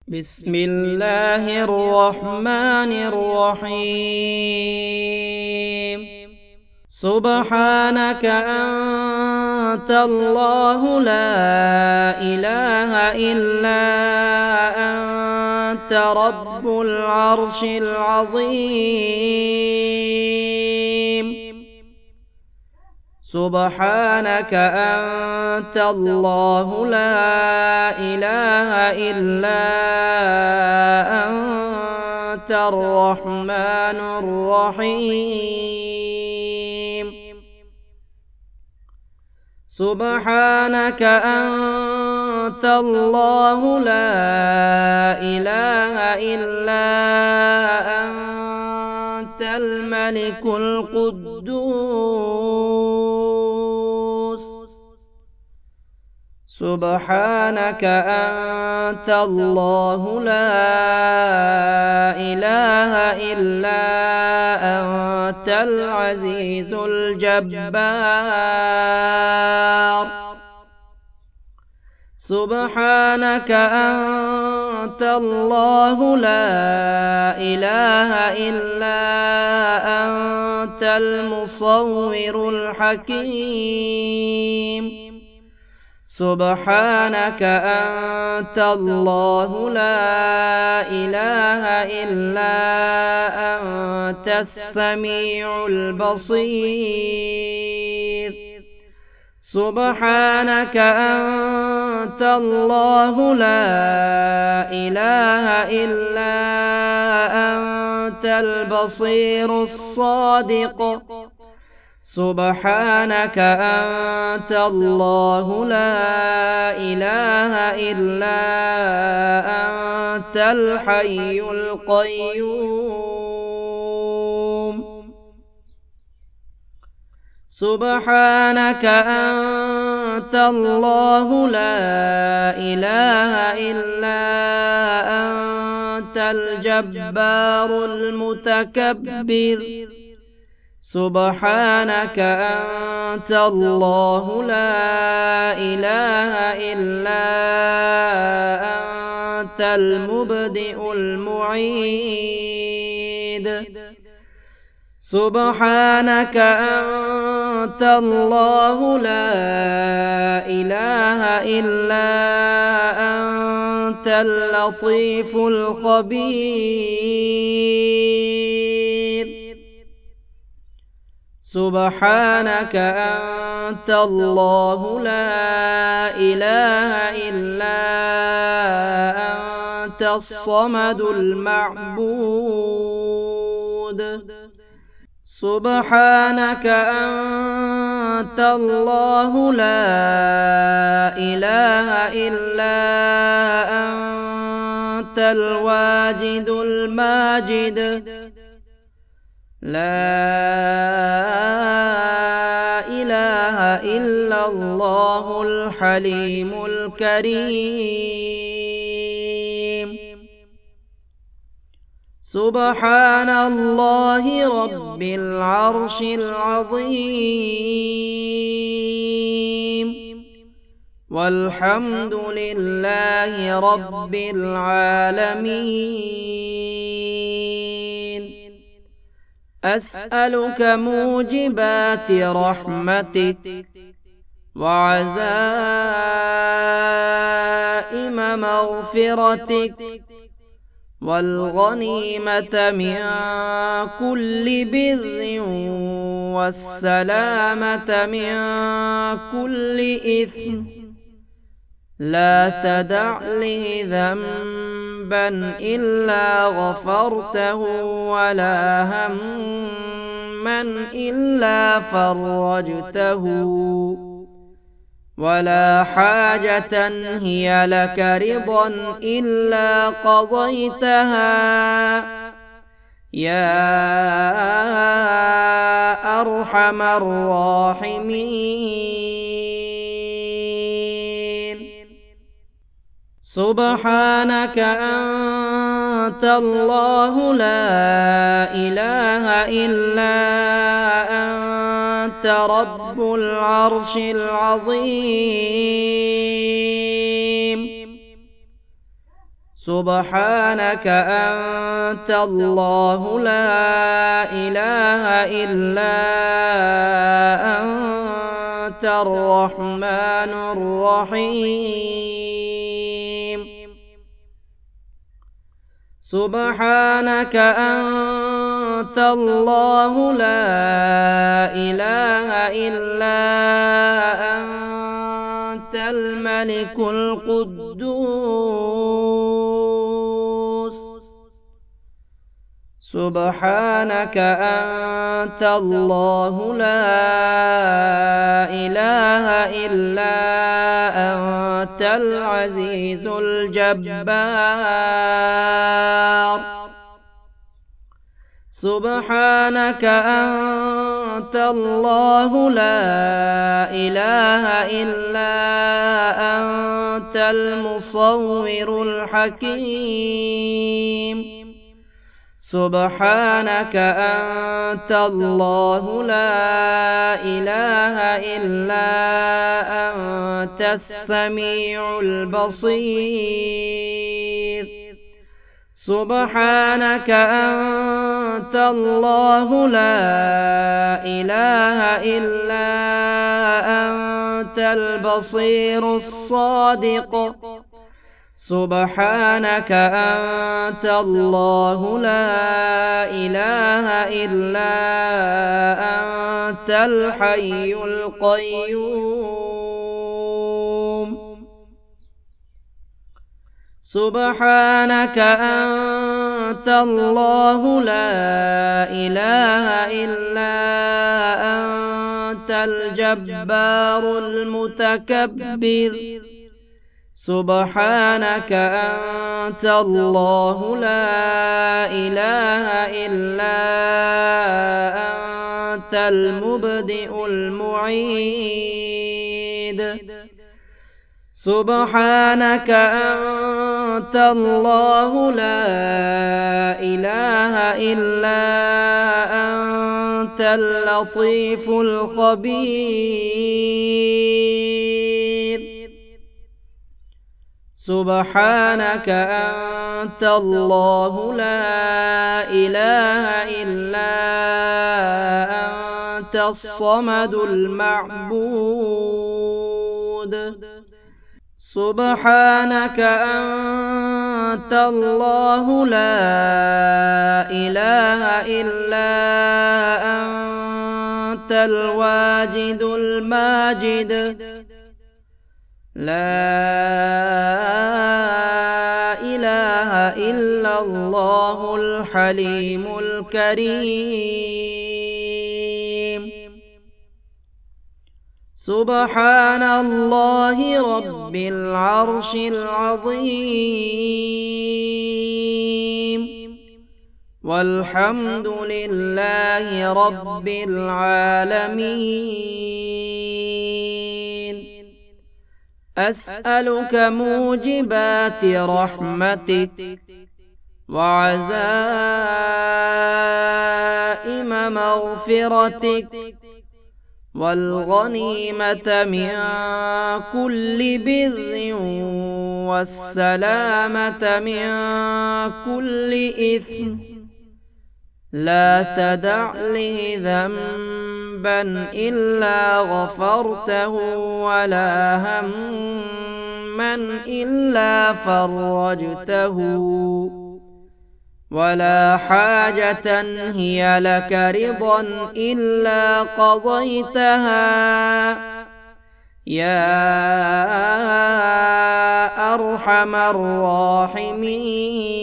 بسم الله الرحمن الرحيم. سبحانك أنت الله لا إله إلا أنت رب العرش العظيم. سبحانك أنت الله لا إله إلا أنت الرحمن الرحيم. سبحانك أنت الله لا إله إلا أنت الملك القدوس. سبحانك أنت الله لا إله إلا أنت العزيز الجبار. سبحانك أنت الله لا إله إلا أنت المصور الحكيم. سبحانك أنت الله لا إله إلا أنت السميع البصير. سبحانك أنت الله لا إله إلا أنت البصير الصادق. سبحانك أنت الله لا إله إلا أنت الحي القيوم. سبحانك أنت الله لا إله إلا أنت الجبار المتكبر. سبحانك أنت الله لا إله إلا أنت المبدئ المعيد. سبحانك أنت الله لا إله إلا أنت اللطيف الخبير. سبحانك أنت الله لا إله إلا أنت الصمد المعبود. سبحانك أنت الله لا إله إلا أنت الواجد الماجد. لا إله إلا الله الحليم الكريم. سبحان الله رب العرش العظيم. والحمد لله رب العالمين. أسألك موجبات رحمتك وعزائم مغفرتك والغنيمة من كل بر والسلامة من كل إثم. لا تدع لي ذنبا إلا غفرته ولا هما إلا فرجته ولا حاجة هي لك رضا إلا قضيتها يا أرحم الراحمين. سبحانك أنت الله لا إله إلا أنت رب العرش العظيم. سبحانك أنت الله لا إله إلا أنت الرحمن الرحيم سبحانك أنت الله لا إله إلا أنت الملك القدوس سبحانك أنت الله لا إله إلا أنت العزيز الجبار سبحانك أنت الله لا إله إلا أنت المصور الحكيم سبحانك أنت الله لا إله إلا أنت السميع البصير سبحانك أنت الله لا إله إلا أنت البصير الصادق سبحانك أنت الله لا إله إلا أنت الحي القيوم سبحانك أنت الله لا إله إلا أنت الجبار المتكبر سبحانك أنت الله لا إله إلا أنت المبدئ المعيد سبحانك أنت الله لا إله إلا أنت اللطيف الخبير سبحانك أنت الله لا إله إلا أنت الصمد المعبود سبحانك أنت الله لا إله إلا أنت الواجد الماجد لا إله إلا الله الحليم الكريم سبحان الله رب العرش العظيم والحمد لله رب العالمين أسألك موجبات رحمتك وعزائم مغفرتك والغنيمة من كل بر والسلامة من كل إثم لا تدع لي ذنبا إلا غفرته ولا هما إلا فرجته ولا حاجة هي لك رضا إلا قضيتها يا أرحم الراحمين